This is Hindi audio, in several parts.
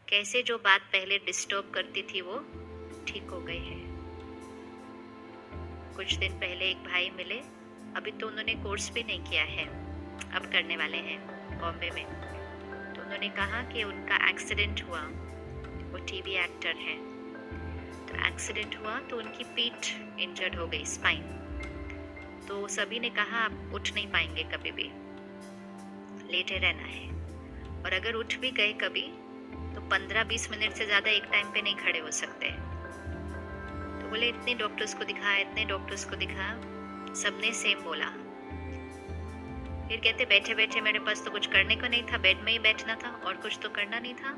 कैसे जो बात पहले डिस्टर्ब करती थी वो ठीक हो गई है। कुछ दिन पहले एक भाई मिले, अभी तो उन्होंने कोर्स भी नहीं किया है, अब करने वाले हैं बॉम्बे में। तो उन्होंने कहा कि उनका एक्सीडेंट हुआ, वो टीवी एक्टर हैं, तो एक्सीडेंट हुआ तो उनकी पीठ इंजर्ड हो गई, स्पाइन। तो सभी ने कहा आप उठ नहीं पाएंगे कभी भी, लेटे रहना है, और अगर उठ भी गए कभी तो 15-20 मिनट से ज़्यादा एक टाइम पे नहीं खड़े हो सकते। तो बोले इतने डॉक्टर्स को दिखाया, इतने डॉक्टर्स को दिखाया, सबने सेम बोला। फिर कहते बैठे बैठे मेरे पास तो कुछ करने को नहीं था, बेड में ही बैठना था और कुछ तो करना नहीं था।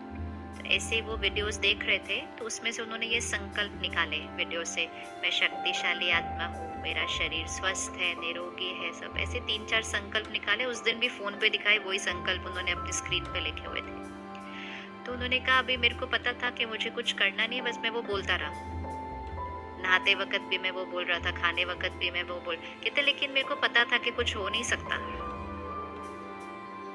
तो ऐसे ही वो वीडियोस देख रहे थे, तो उसमें से उन्होंने ये संकल्प निकाले वीडियो से, मैं शक्तिशाली आत्मा हूँ, मेरा शरीर स्वस्थ है, निरोगी है, सब ऐसे 3-4 संकल्प निकाले। उस दिन भी फोन पे दिखाए वही संकल्प उन्होंने अपनी स्क्रीन पे लिखे हुए थे। तो उन्होंने कहा अभी मेरे को पता था कि मुझे कुछ करना नहीं है, बस मैं वो बोलता रहा, नहाते वक्त भी मैं वो बोल रहा था, खाने वक्त भी मैं वो बोल, कहते लेकिन मेरे को पता था कि कुछ हो नहीं सकता,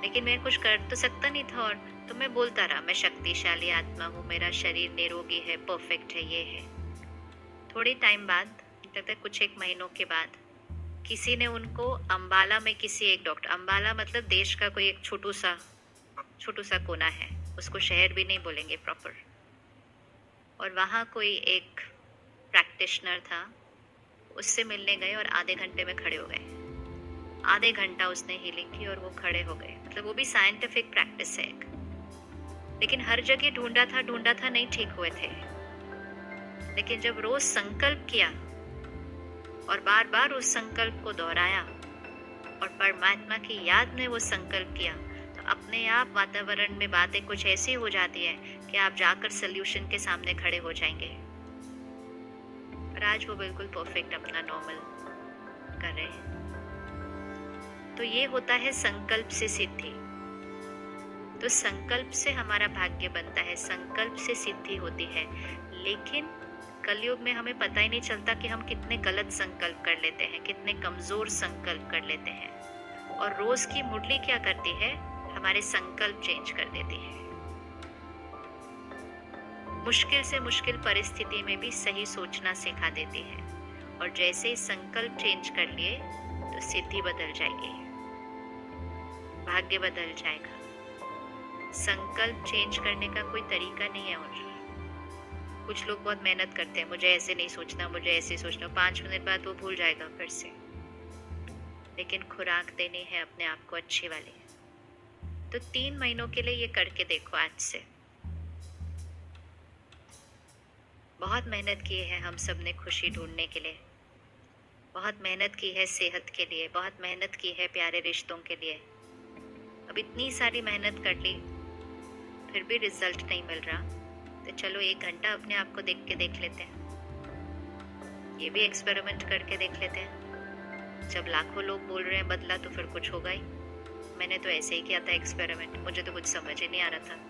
लेकिन मैं कुछ कर तो सकता नहीं था, और तो मैं बोलता रहा, मैं शक्तिशाली आत्मा हूँ, मेरा शरीर निरोगी है, परफेक्ट है, ये है। थोड़े टाइम बाद, कहते हैं कुछ एक महीनों के बाद, किसी ने उनको अंबाला में किसी एक डॉक्टर, अंबाला मतलब देश का कोई एक छोटू सा कोना है, उसको शहर भी नहीं बोलेंगे प्रॉपर, और वहाँ कोई एक प्रैक्टिशनर था, उससे मिलने गए और आधे घंटे में खड़े हो गए। आधे घंटा उसने हीलिंग की और वो खड़े हो गए। मतलब वो भी साइंटिफिक प्रैक्टिस है एक, लेकिन हर जगह ढूंढा था, नहीं ठीक हुए थे। लेकिन जब रोज संकल्प किया और बार बार उस संकल्प को दोहराया और परमात्मा की याद में वो संकल्प किया, तो अपने आप वातावरण में बातें कुछ ऐसी हो जाती है कि आप जाकर सोल्यूशन के सामने खड़े हो जाएंगे। और आज वो बिल्कुल परफेक्ट अपना नॉर्मल कर रहे हैं। तो ये होता है संकल्प से सिद्धि। तो संकल्प से हमारा भाग्य बनता है, संकल्प से सिद्धि होती है। लेकिन कलयुग में हमें पता ही नहीं चलता कि हम कितने गलत संकल्प कर लेते हैं, कितने कमजोर संकल्प कर लेते हैं। और रोज की मुरली क्या करती है, हमारे संकल्प चेंज कर देती है। मुश्किल से मुश्किल परिस्थिति में भी सही सोचना सिखा देती है। और जैसे ही संकल्प चेंज कर लिए तो सिद्धि बदल जाएगी, भाग्य बदल जाएगा। संकल्प चेंज करने का कोई तरीका नहीं है। और कुछ लोग बहुत मेहनत करते हैं, मुझे ऐसे नहीं सोचना, मुझे ऐसे सोचना, 5 मिनट बाद वो भूल जाएगा फिर से। लेकिन खुराक देनी है अपने आप को अच्छी वाली। तो 3 महीनों के लिए ये करके देखो आज से। बहुत मेहनत की है हम सब ने खुशी ढूंढने के लिए, बहुत मेहनत की है सेहत के लिए, बहुत मेहनत की है प्यारे रिश्तों के लिए। अब इतनी सारी मेहनत कर ली फिर भी रिजल्ट नहीं मिल रहा, तो चलो 1 घंटा अपने आप को देख के देख लेते हैं, ये भी एक्सपेरिमेंट करके देख लेते हैं। जब लाखों लोग बोल रहे हैं बदला तो फिर कुछ होगा ही। मैंने तो ऐसे ही किया था एक्सपेरिमेंट, मुझे तो कुछ समझ ही नहीं आ रहा था।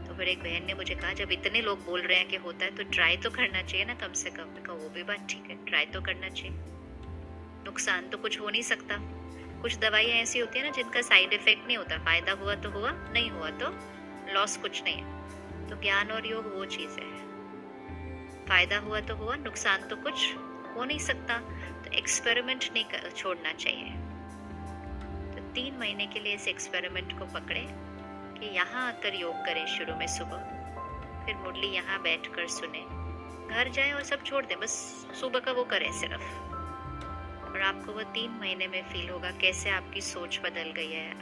तो फिर एक बहन ने मुझे कहा जब इतने लोग बोल रहे हैं कि होता है तो ट्राई तो करना चाहिए ना कम से कम। मैं कहा वो भी बात ठीक है, ट्राई तो करना चाहिए, नुकसान तो कुछ हो नहीं सकता। कुछ दवाइयाँ ऐसी होती है ना जिनका साइड इफेक्ट नहीं होता, फायदा हुआ तो हुआ, नहीं हुआ तो लॉस कुछ नहीं है। तो ज्ञान और योग वो चीज है, फायदा हुआ तो हुआ, नुकसान तो कुछ हो नहीं सकता। तो एक्सपेरिमेंट नहीं छोड़ना चाहिए। तो 3 महीने के लिए इस एक्सपेरिमेंट को पकड़े कि यहाँ आकर योग करें शुरू में सुबह, फिर मुरली यहाँ बैठकर सुने, घर जाए और सब छोड़ दें, बस सुबह का वो करें सिर्फ। और आपको वो 3 महीने में फील होगा कैसे आपकी सोच बदल गई है।